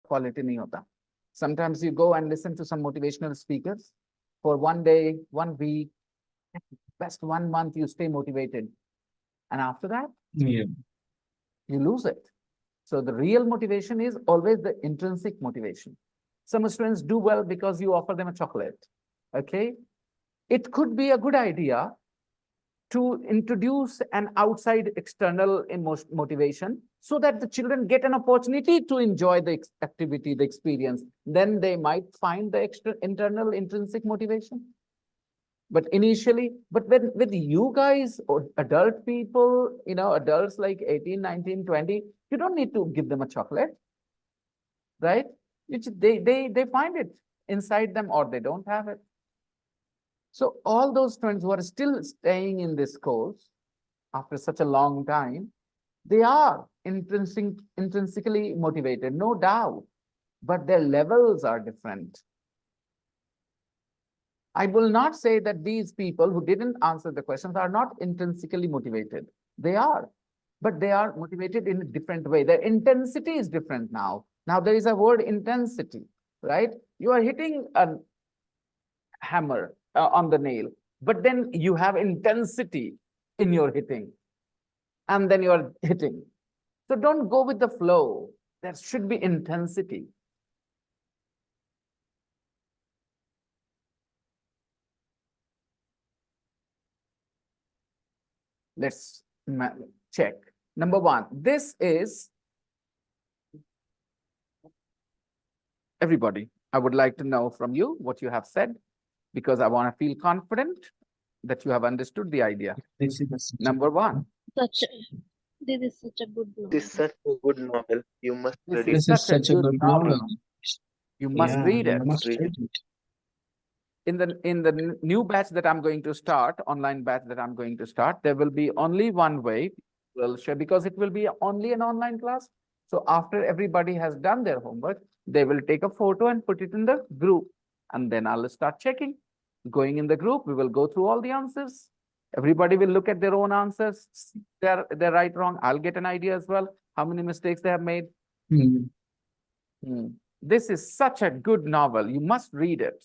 quality नहीं होता. Sometimes you go and listen to some motivational speakers for 1 day, 1 week, best 1 month, you stay motivated. And after that, Yeah. you lose it. So the real motivation is always the intrinsic motivation. Some students do well because you offer them a chocolate. Okay. It could be a good idea to introduce an outside external motivation so that the children get an opportunity to enjoy the activity, the experience. Then they might find the internal intrinsic motivation. But initially, but with you guys or adult people, adults like 18, 19, 20, you don't need to give them a chocolate, right? They find it inside them or they don't have it. So all those students who are still staying in this course after such a long time, they are intrinsically motivated, no doubt, but their levels are different. I will not say that these people who didn't answer the questions are not intrinsically motivated. They are, but they are motivated in a different way. Their intensity is different now. Now there is a word intensity, right? You are hitting a hammer on the nail, but then you have intensity in your hitting, and then you are hitting. So don't go with the flow. There should be intensity. Let's check. Number one, this is everybody. I would like to know from you what you have said, because I want to feel confident that you have understood the idea. This is Number one. This is such a good novel. This is such a good novel. You must read it. This is such a good novel. You must read you it. must read it. In the new batch that I'm going to start, online batch that I'm going to start, there will be only one way we'll share, because it will be only an online class. So after everybody has done their homework, they will take a photo and put it in the group. And then I'll start checking. Going in the group, we will go through all the answers. Everybody will look at their own answers. They're right, wrong. I'll get an idea as well, how many mistakes they have made. This is such a good novel. You must read it.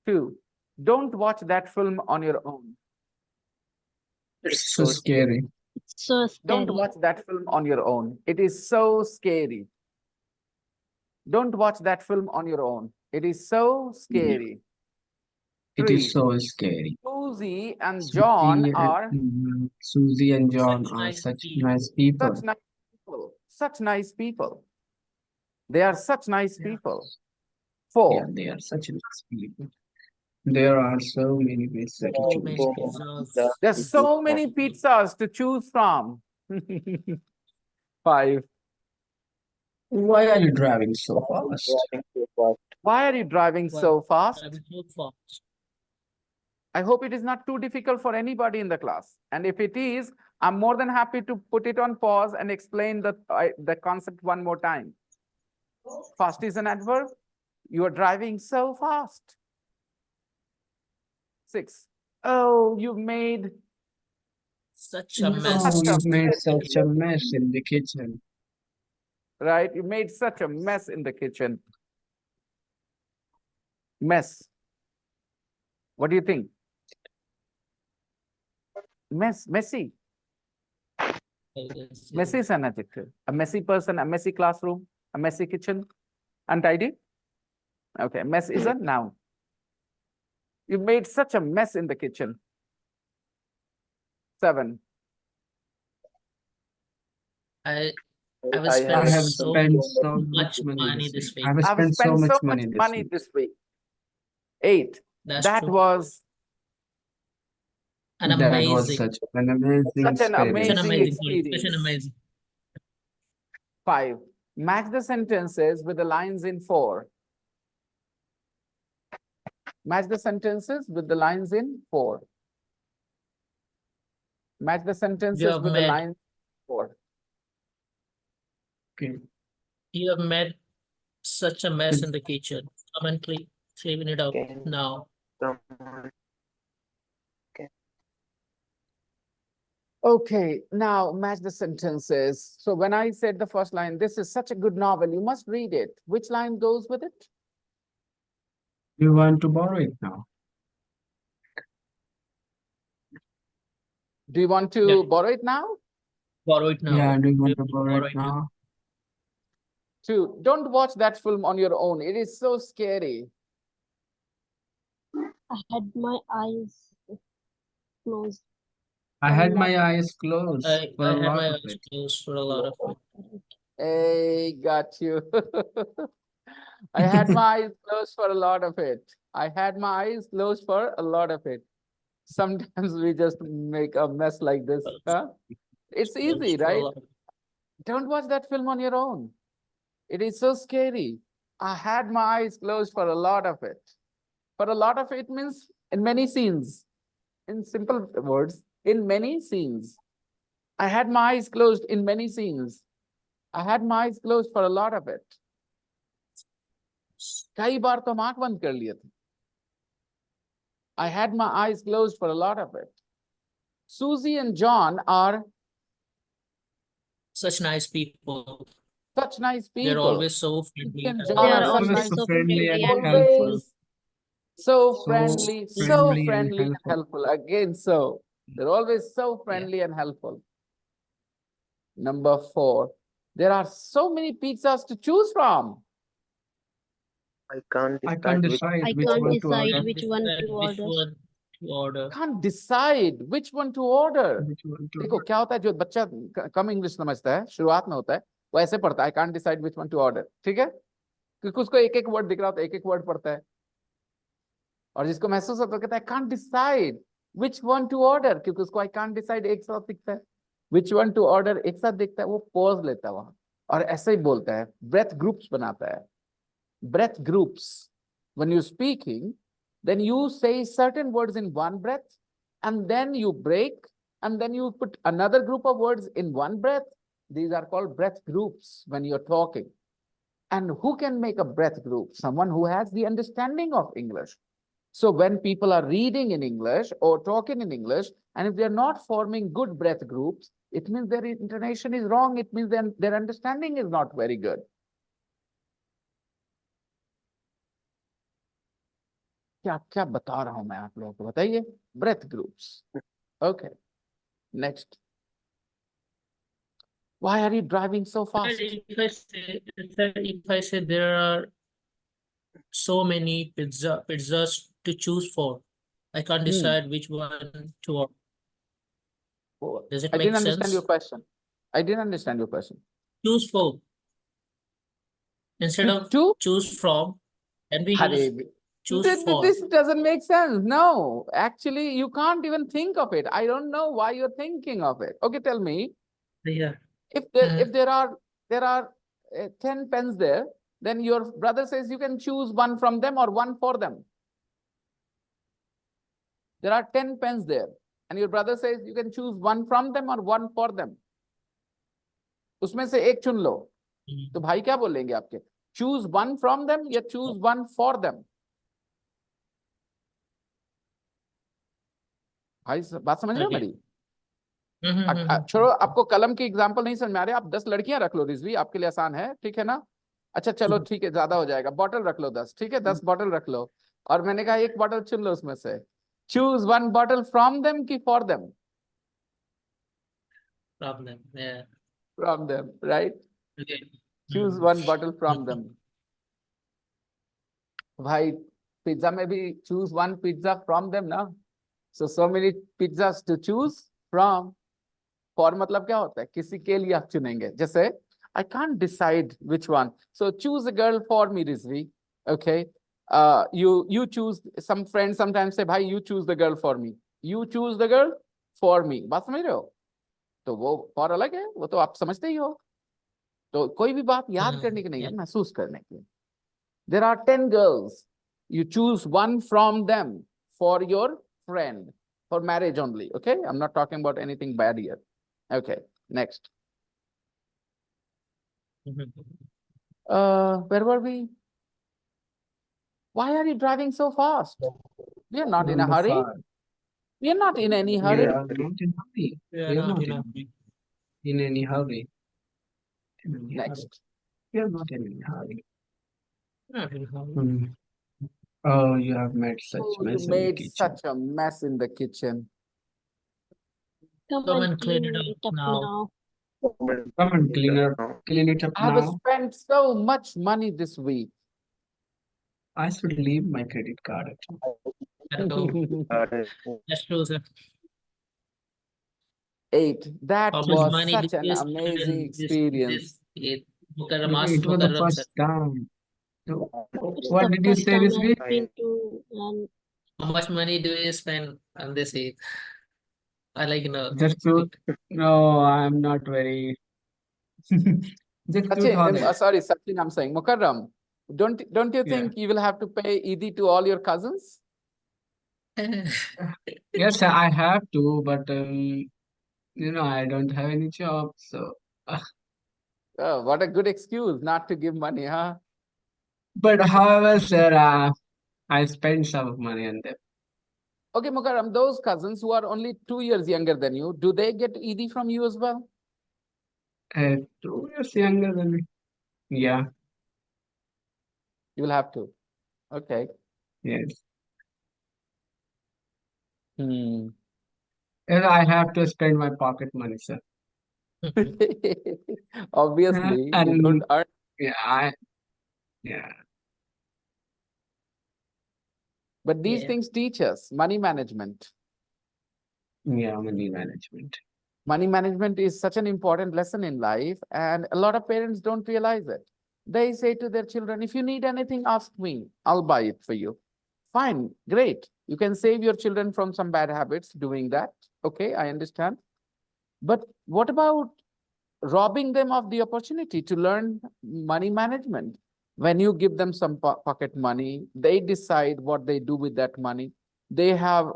2, don't watch that film on your own. It's so scary. It's so scary. Don't watch that film on your own. It is so scary. Don't watch that film on your own. It is so scary. It 3, is so scary. Susie and John are Susie and John Such are nice such people. nice people. such nice people. Such nice people. They are such nice people. 4, Yeah, they are such nice people. There are so many ways to So choose many from. pizzas. there's so many pizzas to choose from. 5, Why are you driving so fast? why are you driving so fast? Driving so fast. I hope it is not too difficult for anybody in the class. And if it is, I'm more than happy to put it on pause and explain the concept one more time. Fast is an adverb. You are driving so fast. 6, oh, you've made Such a mess. Oh, you've made such a mess in the kitchen. right? You made such a mess in the kitchen. Mess. What do you think? Messy. Messy is an adjective. A messy person, a messy classroom, a messy kitchen, untidy. Okay, mess is a noun. You made such a mess in the kitchen. 7, I have I spent have so spent so much much money this week. I have I've spent so spent much so money much this money week. this week. 8, That's that true. was An That was amazing. such an amazing such an Such an amazing amazing. Such an experience. amazing. 5, match the sentences with the lines in 4. Match the sentences with the lines in 4. Match the sentences have with the made- lines in 4. Okay. You have made such a mess in the kitchen. Commentary, clean it up Okay. now. Someone Okay, now match the sentences. So when I said the first line, this is such a good novel, you must read it. Which line goes with it? You want to borrow it now? Do you want to Yeah. borrow it now? Borrow it now. Yeah, do you want to You borrow borrow it it now. now? Two, don't watch that film on your own. It is so scary. I had my eyes closed I for a had lot. my eyes closed for I a had lot my of eyes it. closed for a lot of it. Hey, got you. I had my eyes closed for a lot of it. I had my eyes closed for a lot of it. Sometimes we just make a mess like this. Huh? It's easy, Closed for a right? lot of it. Don't watch that film on your own. It is so scary. I had my eyes closed for a lot of it. For a lot of it means in many scenes. In simple words, in many scenes. I had my eyes closed in many scenes. I had my eyes closed for a lot of it. कई बार तो हम आंख बंद कर लिए थे. I had my eyes closed for a lot of it. Susie and John are Such nice people. such nice They're people. always so Susie friendly and and John They are are such Always nice always so so friendly friendly and and helpful. helpful. always so So friendly, so friendly and friendly and helpful. helpful. Again, so they're always so friendly and helpful. Number 4, there are so many pizzas to choose from. I can't I can't decide which decide I which can't one to decide order. which one to which order. one to order. Can't decide which one to order. Which one to देखो क्या होता है, जो बच्चा कम English समझता है शुरुआत में होता है, वो ऐसे पढ़ता है, I can't decide which one two order. ठीक है, क्योंकि उसको एक एक वर्ड दिख रहा होता है, एक एक वर्ड पढ़ता है. और जिसको महसूस होता है कहता है can't decide which one two order, क्योंकि उसको आई कांट डिसाइड एक साथ दिखता है, व्हिच वन टू ऑर्डर एक साथ दिखता है, वो पॉज लेता है वहां और ऐसे ही बोलता है, ब्रेथ ग्रुप्स बनाता है. Breath groups. When you're speaking, then you say certain words in one breath, and then you break, and then you put another group of words in one breath. These are called breath groups when you're talking. And who can make a breath group? Someone who has the understanding of English. So when people are reading in English or talking in English, and if they're not forming good breath groups, it means their intonation is wrong. It means their understanding is not very good. क्या क्या बता रहा हूं मैं आप लोगों को, बताइए. Breath groups. Okay, next. Why are you driving so fast? If I say there are so many pizzas to choose for, I can't decide which one to order. Oh, Does it I make didn't understand your sense? question. I didn't understand your question. Choose for. Instead of To? choose from, can we use choose for? This doesn't make sense. No, actually, you can't even think of it. I don't know why you're thinking of it. Okay, tell me. Yeah. If there are 10 pens there, then your brother says you can choose one from them or one for them. There are 10 pens there, and your brother says you can choose one from them or one for them. उसमें से एक चुन लो. तो भाई क्या बोलेंगे आपके? Choose one from them या choose one for them? भाई बात समझ रहे हो मेरी? छोड़ो, आपको कलम की एग्जांपल नहीं समझ में आ रही, आप 10 लड़कियां रख लो रिजवी, आपके लिए आसान है. ठीक है ना? अच्छा चलो ठीक है, ज्यादा हो जाएगा. बॉटल रख लो 10. ठीक है, 10 बॉटल रख लो, और मैंने कहा एक बॉटल चुन लो उसमें से. Choose one bottle from them की for them? From them, yeah. From them, right? Okay. Choose one bottle from them. भाई पिज्जा में भी choose one pizza from them ना. So many pizzas to choose from. For मतलब क्या होता है? किसी के लिए आप चुनेंगे. जैसे I can't decide which one. So choose a girl for me, Rizvi. Okay. You choose. Some friends sometimes say, भाई you choose the girl for me. You choose the girl for me. बात समझ रहे हो? तो वो for अलग है, वो तो आप समझते ही हो. तो कोई भी बात याद करने की नहीं है, महसूस करने की. There are 10 girls. You choose one from them for your friend, for marriage only. Okay, I'm not talking about anything bad here. Okay, next. Where were we? Why are you driving so fast? We are not in a Number hurry. 5. We are not in any We hurry. are not in hurry. We are We are not not in a hurry. in any hurry. In any hurry. Next. We are not in any hurry. Not in a hurry. Hmm. Oh, you have made such Oh, you mess in the made kitchen. such a mess in the kitchen. Come Come and and clean clean it it up up now. now. Come and clean it up I have now. spent so much money this week. I should leave my credit card at home. So that's true, sir. 8. That How much was money do such an you amazing spend this experience. Mukarram, ask It was the Mukarram, sir. first time. So, It's what the did you first say time this week? I've been to and How much money do you spend on this Eid? I like to know. Just to, no, I'm not very, just Sachin, 2000. sorry, Sachin, I'm saying, Mukarram, don't you Yeah. think you will have to pay Eid to all your cousins? Yes, I have to, but I don't have any job, so. Oh, what a good excuse not to give money, huh? But however, sir, I spent some money on them. Okay, Mukarram, those cousins who are only 2 years younger than you, do they get Eid from you as well? 2 years younger than me. Yeah, You will have to. Okay. yes. Hmm. Yes, I have to spend my pocket money, sir. Obviously, you don't And earn. yeah, yeah, But these Yeah. things teach us money management. yeah, money management. Money management is such an important lesson in life, and a lot of parents don't realize it. They say to their children, if you need anything, ask me, I'll buy it for you. Fine, great. You can save your children from some bad habits doing that. Okay, I understand. But what about robbing them of the opportunity to learn money management? When you give them some pocket money, they decide what they do with that money. They have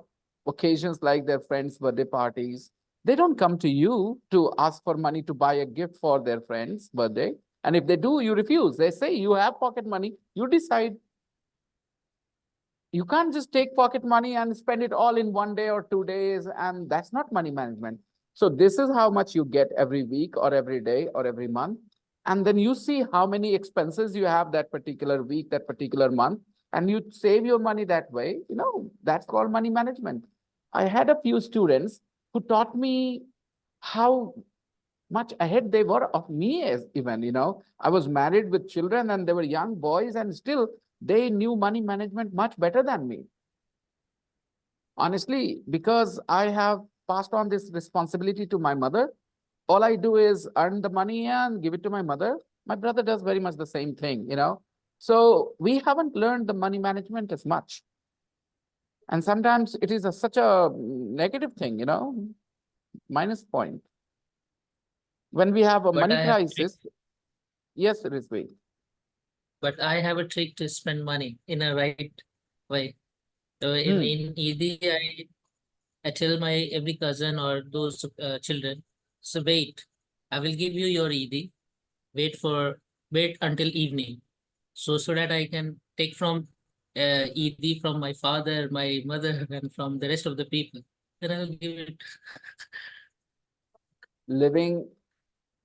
occasions like their friends' birthday parties. They don't come to you to ask for money to buy a gift for their friend's birthday. And if they do, you refuse. They say, you have pocket money, you decide. You can't just take pocket money and spend it all in 1 day or 2 days, and that's not money management. So this is how much you get every week or every day or every month. And then you see how many expenses you have that particular week, that particular month, and you save your money that way. That's called money management. I had a few students who taught me how much ahead they were of me as even. I was married with children and they were young boys, and still they knew money management much better than me. Honestly, because I have passed on this responsibility to my mother, all I do is earn the money and give it to my mother. My brother does very much the same thing. So we haven't learned the money management as much. And sometimes it is such a negative thing, minus point. When we have a But money I have a trick. crisis, yes, Rizvi. But I have a trick to spend money in a right way. So Hmm. in Eid, I tell my every cousin or those children, so wait, I will give you your Eid. Wait until evening, so that I can take from Eid from my father, my mother, and from the rest of the people. Then I will give it. Living,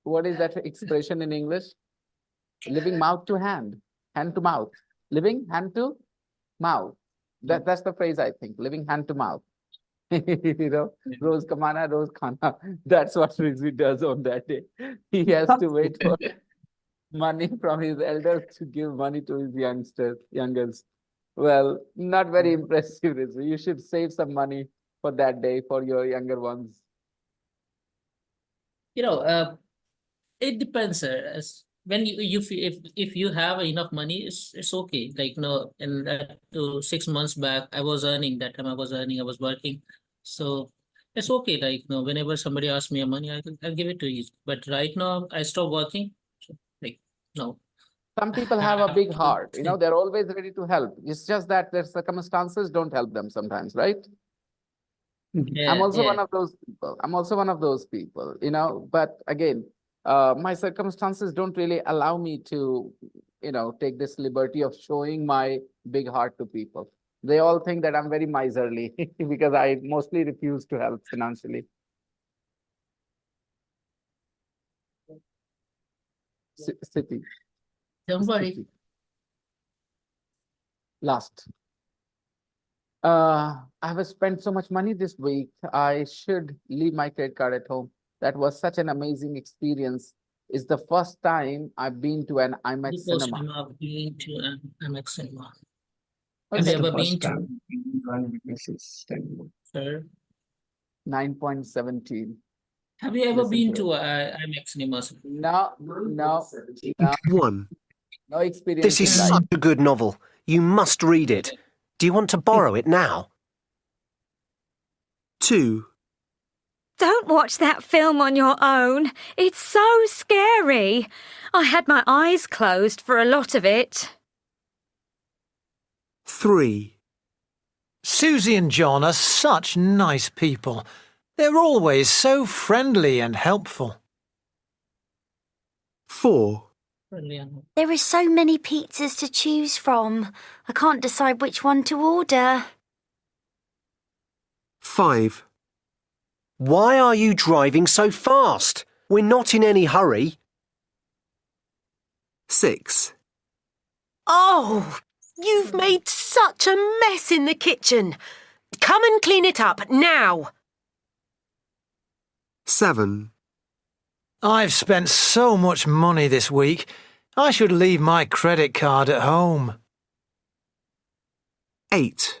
what is that expression in English? Living mouth to hand to mouth. Living hand to mouth. That's the phrase, I think. Living hand to mouth. Rose kamana, rose khana. That's what Rizvi does on that day. He has to wait for money from his elders to give money to his youngest. Well, not very impressive, Rizvi. You should save some money for that day for your younger ones. You know, it depends, sir. When if you have enough money, it's okay. Like no, in 6 months back, I was earning. That time I was earning. I was working, so it's okay. Like no, whenever somebody asks me a money, I'll give it to you. But right now, I stopped working. So, like no. Some people have a big heart, they're always ready to help. It's just that their circumstances don't help them sometimes, right? I'm Yeah, also yeah. one of those people. But again, my circumstances don't really allow me to, take this liberty of showing my big heart to people. They all think that I'm very miserly because I mostly refuse to help financially. City. Don't worry. City. Last. I have spent so much money this week. I should leave my credit card at home. That was such an amazing experience. It's the first time I've been to an IMAX The first cinema. time I've been to an IMAX cinema. What's Have you that? ever been to? Sir, 9.17. have you ever Listen been to to a IMAX cinema? No, no, 1. no experience This is in life. such a good novel. You must read it. Do you want to borrow it now? 2. Don't watch that film on your own. It's so scary. I had my eyes closed for a lot of it. 3. Susie and John are such nice people. They're always so friendly and helpful. 4. Brilliant. There are so many pizzas to choose from. I can't decide which one to order. 5. Why are you driving so fast? We're not in any hurry. 6. Oh, you've made such a mess in the kitchen. Come and clean it up now. 7. I've spent so much money this week. I should leave my credit card at home. 8.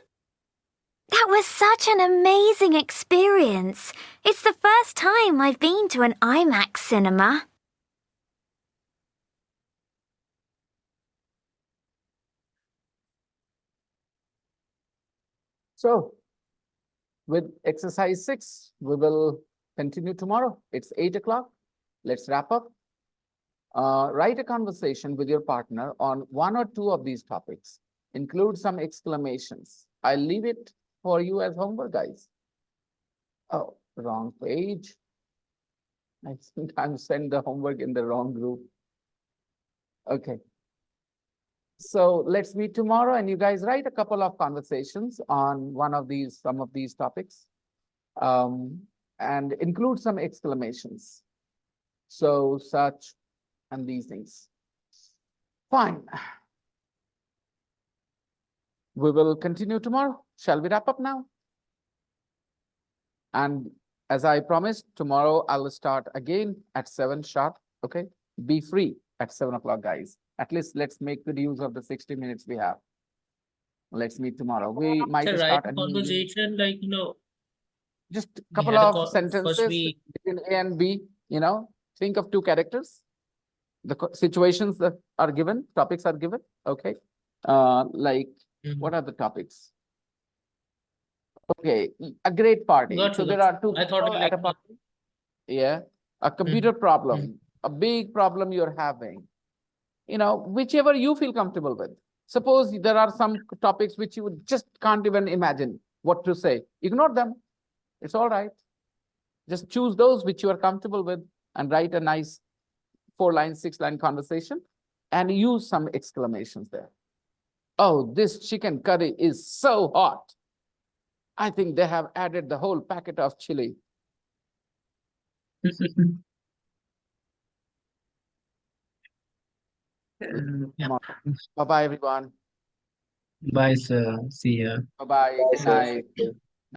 That was such an amazing experience. It's the first time I've been to an IMAX cinema. So, with exercise 6, we will continue tomorrow. It's 8 o'clock. Let's wrap up. Write a conversation with your partner on one or two of these topics. Include some exclamations. I'll leave it for you as homework, guys. Oh, wrong page. I sometimes send the homework in the wrong group. Okay. So let's meet tomorrow and you guys write a couple of conversations on some of these topics, and include some exclamations. So, such, and these things. Fine. We will continue tomorrow. Shall we wrap up now? And as I promised, tomorrow I'll start again at 7 sharp. Okay. Be free at 7 o'clock, guys. At least let's make good use of the 60 minutes we have. Let's meet tomorrow. We might So start write a a new conversation, like, just a we couple had a of first sentences we between A and B, think of 2 characters. The situations that are given, topics are given. Okay. Like, what are the topics? Okay, a great party. Got So you, there got are 2 I thought people like at a party. Yeah. A computer problem, a big problem you're having. Whichever you feel comfortable with. Suppose there are some topics which you just can't even imagine what to say. Ignore them. It's all right. Just choose those which you are comfortable with and write a nice 4-line, 6-line conversation and use some exclamations there. Oh, this chicken curry is so hot. I think they have added the whole packet of chili. Yeah. Bye-bye, everyone. Bye, sir. See ya. Bye-bye. Good night.